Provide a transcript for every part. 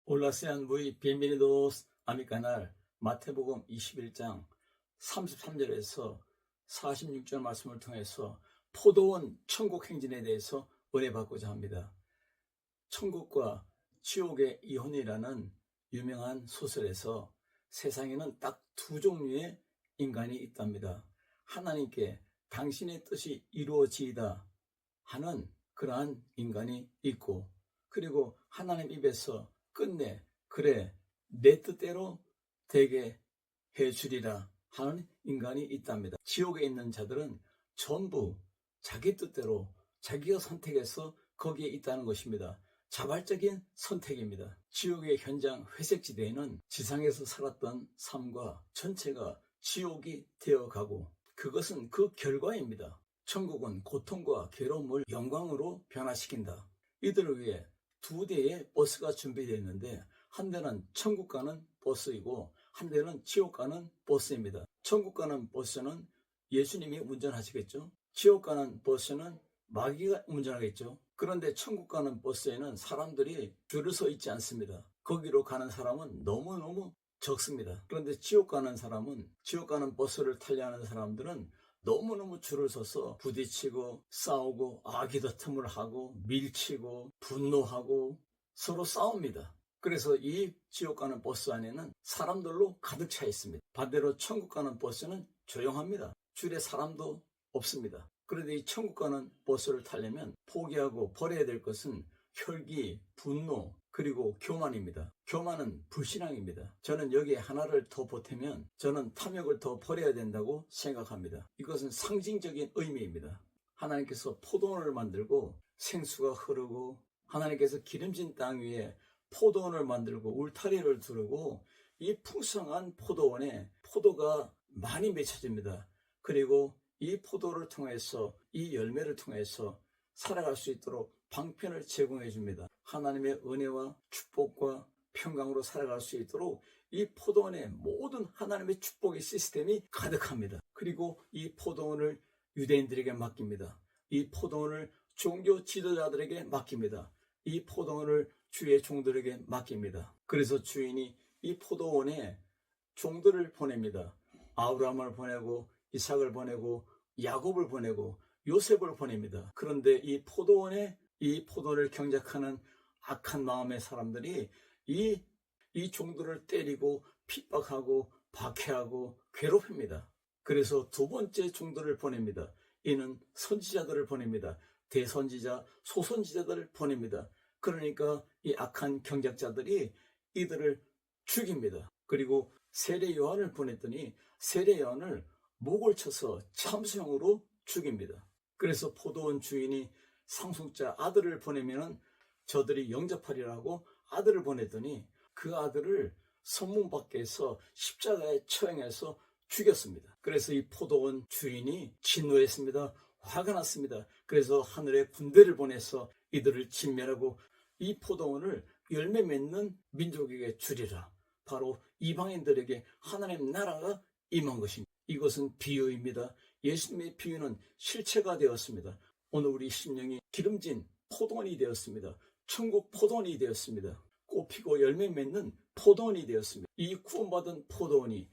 Hola, sean muy bienvenidos a mi canal. 마태복음 21장 33절에서 46절 말씀을 통해서 포도원 천국 행진에 대해서 은혜받고자 합니다. 천국과 지옥의 이혼이라는 유명한 소설에서 세상에는 딱 두 종류의 인간이 있답니다. 하나님께 당신의 뜻이 이루어지이다 하는 그러한 인간이 있고, 그리고 하나님 입에서 끝내 그래 내 뜻대로 되게 해주리라 하는 인간이 있답니다. 지옥에 있는 자들은 전부 자기 뜻대로 자기가 선택해서 거기에 있다는 것입니다. 자발적인 선택입니다. 지옥의 현장 회색지대에는 지상에서 살았던 삶과 전체가 지옥이 되어가고, 그것은 그 결과입니다. 천국은 고통과 괴로움을 영광으로 변화시킨다. 이들을 위해 두 대의 버스가 준비되어 있는데, 한 대는 천국 가는 버스이고 한 대는 지옥 가는 버스입니다. 천국 가는 버스는 예수님이 운전하시겠죠. 지옥 가는 버스는 마귀가 운전하겠죠. 그런데 천국 가는 버스에는 사람들이 줄을 서 있지 않습니다. 거기로 가는 사람은 너무너무 적습니다. 그런데 지옥 가는 버스를 타려 하는 사람들은 너무너무 줄을 서서 부딪히고 싸우고 아기다툼을 하고 밀치고 분노하고 서로 싸웁니다. 그래서 이 지옥 가는 버스 안에는 사람들로 가득 차 있습니다. 반대로 천국 가는 버스는 조용합니다. 줄에 사람도 없습니다. 그런데 이 천국 가는 버스를 타려면 포기하고 버려야 될 것은 혈기, 분노, 그리고 교만입니다. 교만은 불신앙입니다. 저는 여기에 하나를 더 보태면 저는 탐욕을 더 버려야 된다고 생각합니다. 이것은 상징적인 의미입니다. 하나님께서 포도원을 만들고 생수가 흐르고, 하나님께서 기름진 땅 위에 포도원을 만들고 울타리를 두르고, 이 풍성한 포도원에 포도가 많이 맺혀집니다. 그리고 이 포도를 통해서, 이 열매를 통해서 살아갈 수 있도록 방편을 제공해 줍니다. 하나님의 은혜와 축복과 평강으로 살아갈 수 있도록 이 포도원에 모든 하나님의 축복의 시스템이 가득합니다. 그리고 이 포도원을 유대인들에게 맡깁니다. 이 포도원을 종교 지도자들에게 맡깁니다. 이 포도원을 주의 종들에게 맡깁니다. 그래서 주인이 이 포도원에 종들을 보냅니다. 아브라함을 보내고 이삭을 보내고 야곱을 보내고 요셉을 보냅니다. 그런데 이 포도원을 경작하는 악한 마음의 사람들이 이 종들을 때리고 핍박하고 박해하고 괴롭힙니다. 그래서 두 번째 종들을 보냅니다. 이는 선지자들을 보냅니다. 대선지자, 소선지자들을 보냅니다. 그러니까 이 악한 경작자들이 이들을 죽입니다. 그리고 세례 요한을 보냈더니 세례 요한을 목을 쳐서 참수형으로 죽입니다. 그래서 포도원 주인이 상속자 아들을 보내면 저들이 영접하리라고 아들을 보냈더니 그 아들을 성문 밖에서 십자가에 처형해서 죽였습니다. 그래서 이 포도원 주인이 진노했습니다. 화가 났습니다. 그래서 하늘에 군대를 보내서 이들을 진멸하고 이 포도원을 열매 맺는 민족에게 주리라. 바로 이방인들에게 하나님 나라가 임한 것입니다. 이것은 비유입니다. 예수님의 비유는 실체가 되었습니다. 오늘 우리 심령이 기름진 포도원이 되었습니다. 천국 포도원이 되었습니다. 꽃피고 열매 맺는 포도원이 되었습니다. 이 구원받은 포도원이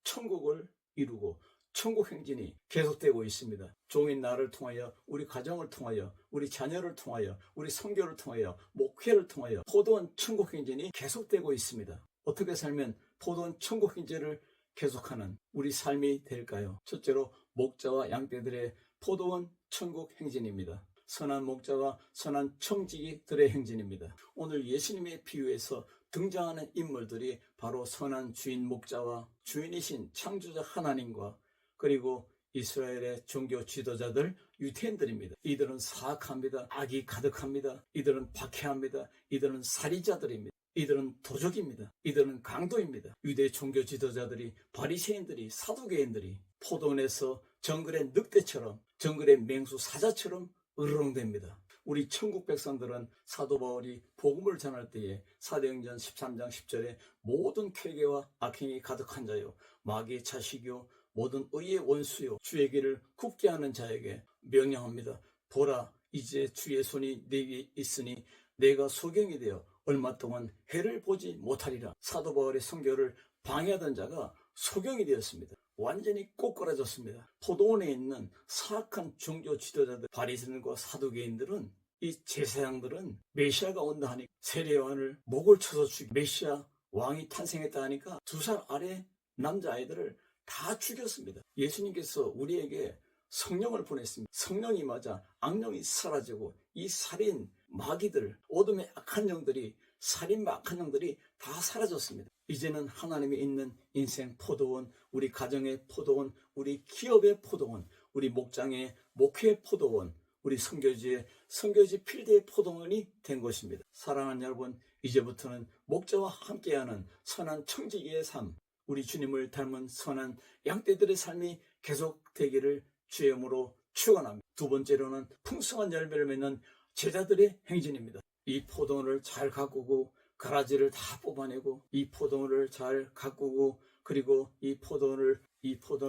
천국을 이루고 천국 행진이 계속되고 있습니다. 종인 나를 통하여, 우리 가정을 통하여, 우리 자녀를 통하여, 우리 선교를 통하여, 목회를 통하여 포도원 천국 행진이 계속되고 있습니다. 어떻게 살면 포도원 천국 행진을 계속하는 우리 삶이 될까요? 첫째로 목자와 양떼들의 포도원 천국 행진입니다. 선한 목자와 선한 청지기들의 행진입니다. 오늘 예수님의 비유에서 등장하는 인물들이 바로 선한 주인 목자와 주인이신 창조자 하나님과, 그리고 이스라엘의 종교 지도자들 유대인들입니다. 이들은 사악합니다. 악이 가득합니다. 이들은 박해합니다. 이들은 살인자들입니다. 이들은 도적입니다. 이들은 강도입니다. 유대 종교 지도자들이, 바리새인들이, 사두개인들이 포도원에서 정글의 늑대처럼, 정글의 맹수 사자처럼 으르렁댑니다. 우리 천국 백성들은 사도 바울이 복음을 전할 때에 사도행전 13장 10절에 모든 쾌계와 악행이 가득한 자요, 마귀의 자식이요, 모든 의의 원수요, 주의 길을 굽게 하는 자에게 명령합니다. 보라, 이제 주의 손이 네 위에 있으니 내가 소경이 되어 얼마 동안 해를 보지 못하리라. 사도 바울의 선교를 방해하던 자가 소경이 되었습니다. 완전히 꼬꾸라졌습니다. 포도원에 있는 사악한 종교 지도자들, 바리새인과 사두개인들은, 이 제사장들은 메시아가 온다 하니 세례요한을 목을 쳐서 죽이, 메시아 왕이 탄생했다 하니까 2살 아래 남자아이들을 다 죽였습니다. 예수님께서 우리에게 성령을 보냈습니다. 성령이 맞아 악령이 사라지고 이 살인 마귀들, 어둠의 악한 영들이, 살인마 악한 영들이 다 사라졌습니다. 이제는 하나님이 있는 인생 포도원, 우리 가정의 포도원, 우리 기업의 포도원, 우리 목장의 목회의 포도원, 우리 선교지 필드의 포도원이 된 것입니다. 사랑하는 여러분, 이제부터는 목자와 함께하는 선한 청지기의 삶, 우리 주님을 닮은 선한 양떼들의 삶이 계속되기를 주의 이름으로 축원합니다. 두 번째로는 풍성한 열매를 맺는 제자들의 행진입니다. 이 포도원을 잘 가꾸고 가라지를 다 뽑아내고 이 포도원을 잘 가꾸고 그리고 이 포도원을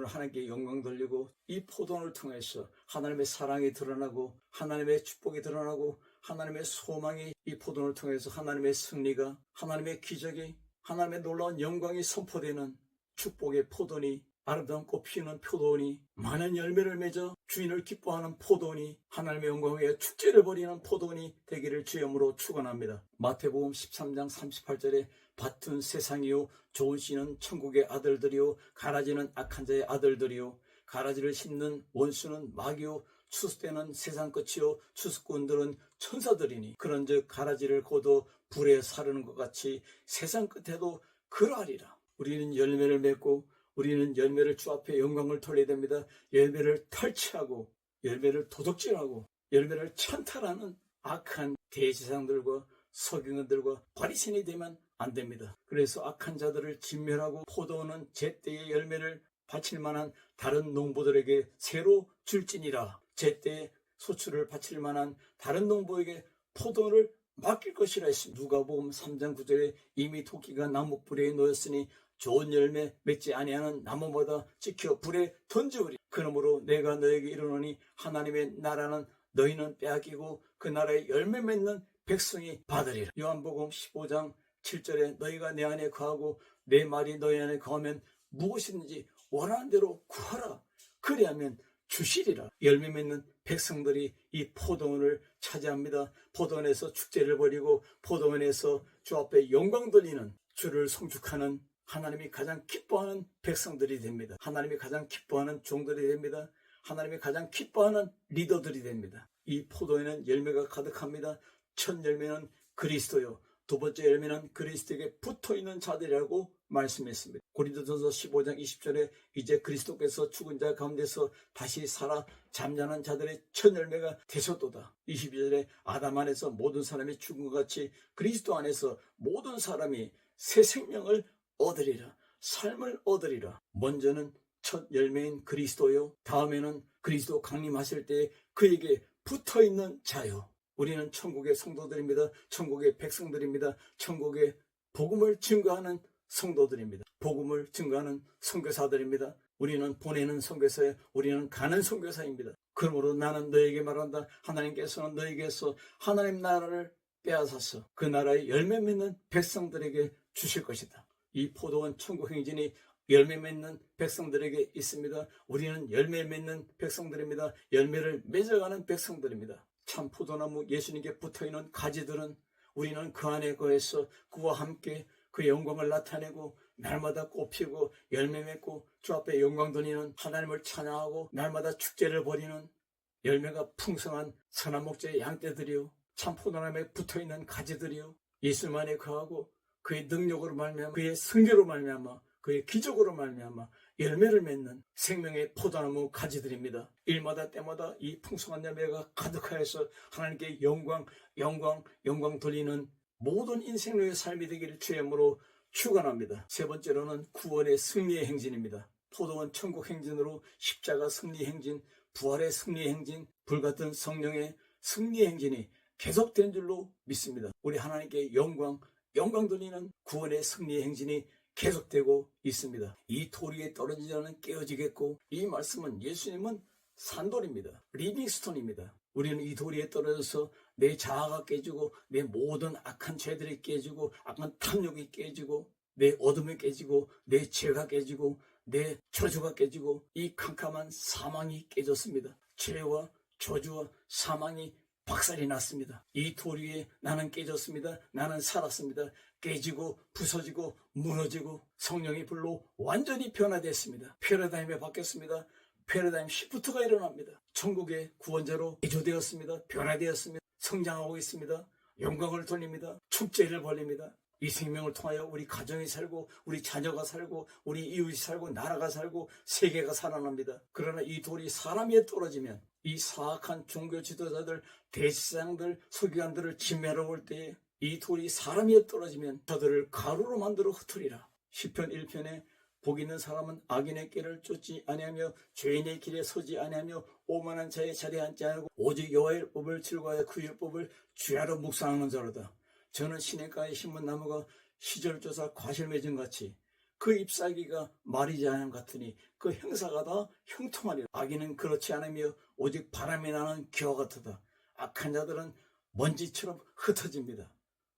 하나님께 영광 돌리고 이 포도원을 통해서 하나님의 사랑이 드러나고 하나님의 축복이 드러나고 하나님의 소망이 이 포도원을 통해서 하나님의 승리가 하나님의 기적이 하나님의 놀라운 영광이 선포되는 축복의 포도원이 아름다운 꽃 피우는 포도원이 많은 열매를 맺어 주인을 기뻐하는 포도원이 하나님의 영광 위에 축제를 벌이는 포도원이 되기를 주의 이름으로 축원합니다. 마태복음 13장 38절에 밭은 세상이요 좋은 씨는 천국의 아들들이요 가라지는 악한 자의 아들들이요 가라지를 심는 원수는 마귀요 추수되는 세상 끝이요 추수꾼들은 천사들이니 그런즉 가라지를 거둬 불에 사르는 것 같이 세상 끝에도 그러하리라. 우리는 열매를 맺고 우리는 열매를 주 앞에 영광을 돌려야 됩니다. 열매를 탈취하고 열매를 도둑질하고 열매를 찬탈하는 악한 대제사장들과 서기관들과 바리새인이 되면 안 됩니다. 그래서 악한 자들을 진멸하고 포도원은 제때의 열매를 바칠 만한 다른 농부들에게 새로 줄지니라. 제때의 소출을 바칠 만한 다른 농부에게 포도원을 맡길 것이라 했습니다. 누가복음 3장 9절에 이미 토끼가 나무뿌리에 놓였으니 좋은 열매 맺지 아니하는 나무마다 지켜 불에 던지우리. 그러므로 내가 너에게 이르노니 하나님의 나라는 너희는 빼앗기고 그 나라의 열매 맺는 백성이 받으리라. 요한복음 15장 7절에 너희가 내 안에 거하고 내 말이 너희 안에 거하면 무엇이든지 원하는 대로 구하라. 그리하면 주시리라. 열매 맺는 백성들이 이 포도원을 차지합니다. 포도원에서 축제를 벌이고 포도원에서 주 앞에 영광 돌리는 주를 송축하는 하나님이 가장 기뻐하는 백성들이 됩니다. 하나님이 가장 기뻐하는 종들이 됩니다. 하나님이 가장 기뻐하는 리더들이 됩니다. 이 포도에는 열매가 가득합니다. 첫 열매는 그리스도요. 두 번째 열매는 그리스도에게 붙어있는 자들이라고 말씀했습니다. 고린도전서 15장 20절에 이제 그리스도께서 죽은 자 가운데서 다시 살아 잠자는 자들의 첫 열매가 되셨도다. 22절에 아담 안에서 모든 사람이 죽은 것 같이 그리스도 안에서 모든 사람이 새 생명을 얻으리라. 삶을 얻으리라. 먼저는 첫 열매인 그리스도요. 다음에는 그리스도 강림하실 때 그에게 붙어있는 자요. 우리는 천국의 성도들입니다. 천국의 백성들입니다. 천국의 복음을 증거하는 성도들입니다. 복음을 증거하는 선교사들입니다. 우리는 보내는 선교사예요. 우리는 가는 선교사입니다. 그러므로 나는 너에게 말한다. 하나님께서는 너에게서 하나님 나라를 빼앗아서 그 나라의 열매 맺는 백성들에게 주실 것이다. 이 포도원 천국 행진이 열매 맺는 백성들에게 있습니다. 우리는 열매 맺는 백성들입니다. 열매를 맺어가는 백성들입니다. 참 포도나무 예수님께 붙어있는 가지들은 우리는 그 안에 거해서 그와 함께 그의 영광을 나타내고 날마다 꽃피고 열매 맺고 주 앞에 영광 돌리는 하나님을 찬양하고 날마다 축제를 벌이는 열매가 풍성한 선한 목자의 양떼들이요. 참 포도나무에 붙어있는 가지들이요. 예수만에 거하고 그의 능력으로 말미암아 그의 승리로 말미암아 그의 기적으로 말미암아 열매를 맺는 생명의 포도나무 가지들입니다. 일마다 때마다 이 풍성한 열매가 가득하여서 하나님께 영광 돌리는 모든 인생의 삶이 되기를 주의 이름으로 축원합니다. 세 번째로는 구원의 승리의 행진입니다. 포도원 천국 행진으로 십자가 승리 행진, 부활의 승리 행진, 불같은 성령의 승리 행진이 계속된 줄로 믿습니다. 우리 하나님께 영광 돌리는 구원의 승리 행진이 계속되고 있습니다. 이 돌 위에 떨어지지 않은 깨어지겠고, 이 말씀은 예수님은 산돌입니다. 리빙스톤입니다. 우리는 이 돌 위에 떨어져서 내 자아가 깨지고 내 모든 악한 죄들이 깨지고 악한 탐욕이 깨지고 내 어둠이 깨지고 내 죄가 깨지고 내 저주가 깨지고 이 캄캄한 사망이 깨졌습니다. 죄와 저주와 사망이 박살이 났습니다. 이 돌 위에 나는 깨졌습니다. 나는 살았습니다. 깨지고 부서지고 무너지고 성령의 불로 완전히 변화됐습니다. 패러다임에 바뀌었습니다. 패러다임 시프트가 일어납니다. 천국의 구원자로 개조되었습니다. 변화되었습니다. 성장하고 있습니다. 영광을 돌립니다. 축제를 벌립니다. 이 생명을 통하여 우리 가정이 살고 우리 자녀가 살고 우리 이웃이 살고 나라가 살고 세계가 살아납니다. 그러나 이 돌이 사람 위에 떨어지면 이 사악한 종교 지도자들, 대제사장들, 서기관들을 진멸하러 올 때에 이 돌이 사람 위에 떨어지면 저들을 가루로 만들어 흩으리라. 시편 1편에 복 있는 사람은 악인의 길을 쫓지 아니하며 죄인의 길에 서지 아니하며 오만한 자의 자리에 앉지 않고 오직 여호와의 법을 즐거워하여 그 율법을 주야로 묵상하는 자로다. 저는 시냇가에 심은 나무가 시절조사 과실 맺은 같이 그 잎사귀가 마르지 않은 같으니 그 행사가 다 형통하리라. 악인은 그렇지 않으며 오직 바람이 나는 기와 같으다. 악한 자들은 먼지처럼 흩어집니다.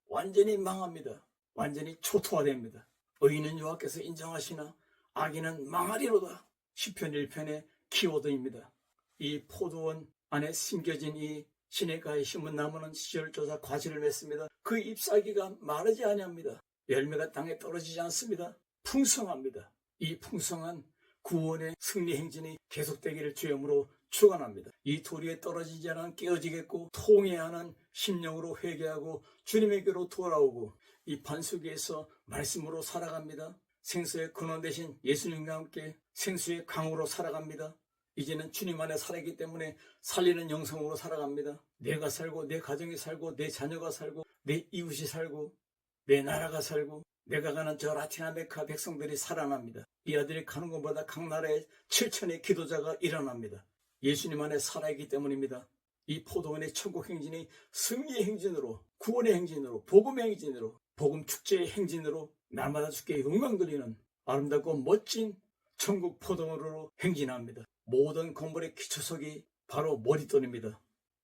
완전히 망합니다. 완전히 초토화됩니다. 의인은 여호와께서 인정하시나 악인은 망하리로다. 시편 1편의 키워드입니다. 이 포도원 안에 심겨진 이 시냇가에 심은 나무는 시절조사 과실을 맺습니다. 그 잎사귀가 마르지 아니합니다. 열매가 땅에 떨어지지 않습니다. 풍성합니다. 이 풍성한 구원의 승리 행진이 계속되기를 주님으로 축원합니다. 이 돌 위에 떨어지지 않은 깨어지겠고 통회하는 심령으로 회개하고 주님에게로 돌아오고 이 반석에서 말씀으로 살아갑니다. 생수의 근원 되신 예수님과 함께 생수의 강으로 살아갑니다. 이제는 주님 안에 살아있기 때문에 살리는 영성으로 살아갑니다. 내가 살고 내 가정이 살고 내 자녀가 살고 내 이웃이 살고 내 나라가 살고 내가 가는 저 라틴 아메리카 백성들이 살아납니다. 이 아들이 가는 것보다 각 나라에 7천의 기도자가 일어납니다. 예수님 안에 살아있기 때문입니다. 이 포도원의 천국 행진이 승리의 행진으로 구원의 행진으로 복음의 행진으로 복음 축제의 행진으로 날마다 주께 영광 돌리는 아름답고 멋진 천국 포도원으로 행진합니다. 모든 건물의 기초석이 바로 머릿돈입니다.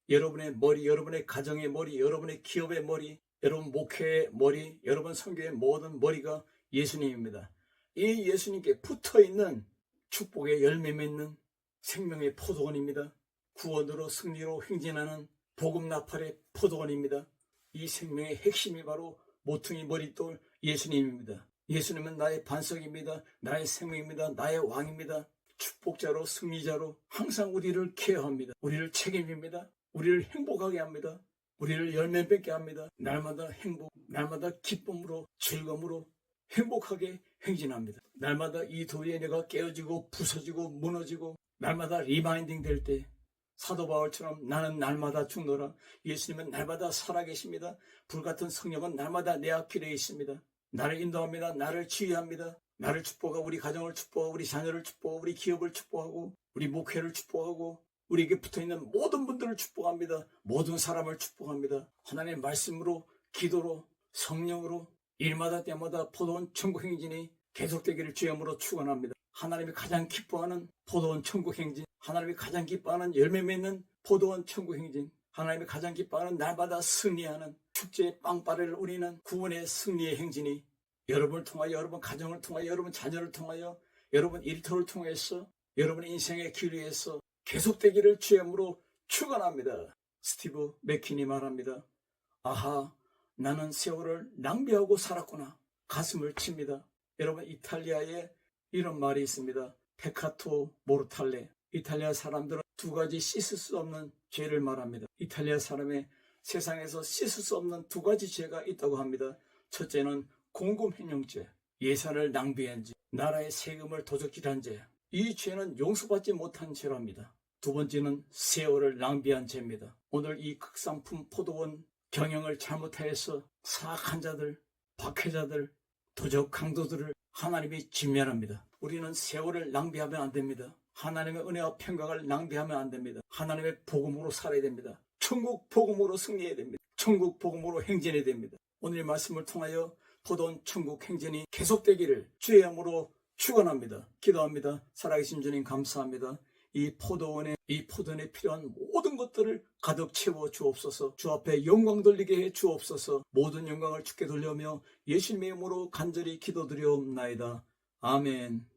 여러분의 머리, 여러분의 가정의 머리, 여러분의 기업의 머리, 여러분 목회의 머리, 여러분 선교의 모든 머리가 예수님입니다. 이 예수님께 붙어있는 축복의 열매 맺는 생명의 포도원입니다. 구원으로 승리로 행진하는 복음 나팔의 포도원입니다. 이 생명의 핵심이 바로 모퉁이 머릿돌 예수님입니다. 예수님은 나의 반석입니다. 나의 생명입니다. 나의 왕입니다. 축복자로 승리자로 항상 우리를 케어합니다. 우리를 책임집니다. 우리를 행복하게 합니다. 우리를 열매 맺게 합니다. 날마다 행복, 날마다 기쁨으로 즐거움으로 행복하게 행진합니다. 날마다 이 도리에 내가 깨어지고 부서지고 무너지고 날마다 리마인딩 될 때 사도 바울처럼 나는 날마다 죽노라. 예수님은 날마다 살아계십니다. 불같은 성령은 날마다 내 앞길에 있습니다. 나를 인도합니다. 나를 지휘합니다. 나를 축복하고 우리 가정을 축복하고 우리 자녀를 축복하고 우리 기업을 축복하고 우리 목회를 축복하고 우리에게 붙어있는 모든 분들을 축복합니다. 모든 사람을 축복합니다. 하나님의 말씀으로 기도로 성령으로 일마다 때마다 포도원 천국 행진이 계속되기를 주님으로 축원합니다. 하나님이 가장 기뻐하는 포도원 천국 행진, 하나님이 가장 기뻐하는 열매 맺는 포도원 천국 행진, 하나님이 가장 기뻐하는 날마다 승리하는 축제의 빵빠레를 우리는 구원의 승리의 행진이 여러분을 통하여, 여러분 가정을 통하여, 여러분 자녀를 통하여, 여러분 일터를 통해서, 여러분 인생의 길 위에서 계속되기를 주님으로 축원합니다. 스티브 맥킨이 말합니다. 아하, 나는 세월을 낭비하고 살았구나. 가슴을 칩니다. 여러분 이탈리아에 이런 말이 있습니다. 페카토 모르탈레. 이탈리아 사람들은 두 가지 씻을 수 없는 죄를 말합니다. 이탈리아 사람의 세상에서 씻을 수 없는 두 가지 죄가 있다고 합니다. 첫째는 공금횡령죄, 예산을 낭비한 죄, 나라의 세금을 도적질한 죄. 이 죄는 용서받지 못한 죄랍니다. 두 번째는 세월을 낭비한 죄입니다. 오늘 이 극상품 포도원 경영을 잘못하여서 사악한 자들, 박해자들, 도적 강도들을 하나님이 진멸합니다. 우리는 세월을 낭비하면 안 됩니다. 하나님의 은혜와 평강을 낭비하면 안 됩니다. 하나님의 복음으로 살아야 됩니다. 천국 복음으로 승리해야 됩니다. 천국 복음으로 행진해야 됩니다. 오늘 말씀을 통하여 포도원 천국 행진이 계속되기를 주의 이름으로 축원합니다. 기도합니다. 살아계신 주님 감사합니다. 이 포도원에 필요한 모든 것들을 가득 채워 주옵소서. 주 앞에 영광 돌리게 해 주옵소서. 모든 영광을 주께 돌려며 예수님의 이름으로 간절히 기도드리옵나이다. 아멘.